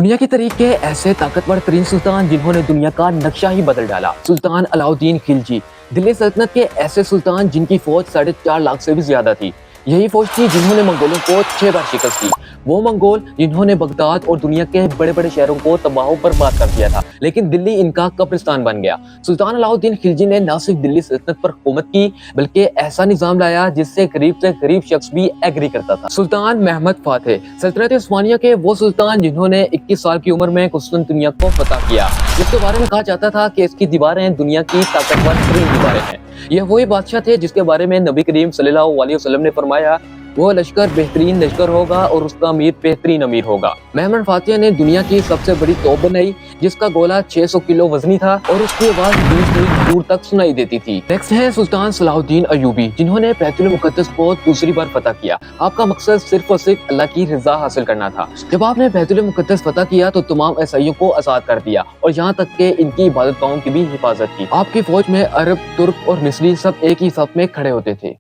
دنیا کی تاریخ کے ایسے طاقتور ترین سلطان جنہوں نے دنیا کا نقشہ ہی بدل ڈالا۔ سلطان علاؤالدین خلجی، دلی سلطنت کے ایسے سلطان جن کی فوج 4.5 لاکھ سے بھی زیادہ تھی۔ یہی فوج تھی جنہوں نے منگولوں کو 6 بار شکست دی۔ وہ منگول جنہوں نے بغداد اور دنیا کے بڑے بڑے شہروں کو تباہ و برباد کر دیا تھا، لیکن دلی ان کا قبرستان بن گیا۔ سلطان علاؤالدین خلجی نے نہ صرف دلی سلطنت پر حکومت کی بلکہ ایسا نظام لایا جس سے غریب شخص بھی ایگری کرتا تھا۔ سلطان محمد فاتح، سلطنت عثمانیہ کے وہ سلطان جنہوں نے 21 سال کی عمر میں قسطنطنیہ کو فتح کیا، جس کے بارے میں کہا جاتا تھا کہ اس کی دیواریں دنیا کی طاقتور ترین دیواریں ہیں۔ یہ وہی بادشاہ تھے جس کے بارے میں نبی کریم صلی اللہ علیہ وسلم نے فرمایا، وہ لشکر بہترین لشکر ہوگا اور اس کا امیر بہترین امیر ہوگا۔ محمد فاتح نے دنیا کی سب سے بڑی توپ بنائی جس کا گولہ 600 کلو وزنی تھا اور اس کی آواز 20 میل دور تک سنائی دیتی تھی۔ نیکسٹ ہیں سلطان صلاح الدین ایوبی، جنہوں نے بیت المقدس کو دوسری بار فتح کیا۔ آپ کا مقصد صرف اور صرف اللہ کی رضا حاصل کرنا تھا۔ جب آپ نے بیت المقدس فتح کیا تو تمام عیسائیوں کو آزاد کر دیا اور یہاں تک کہ ان کی عبادت گاہوں کی بھی حفاظت کی۔ آپ کی فوج میں عرب، ترک اور مصری سب ایک ہی صف میں کھڑے ہوتے تھے۔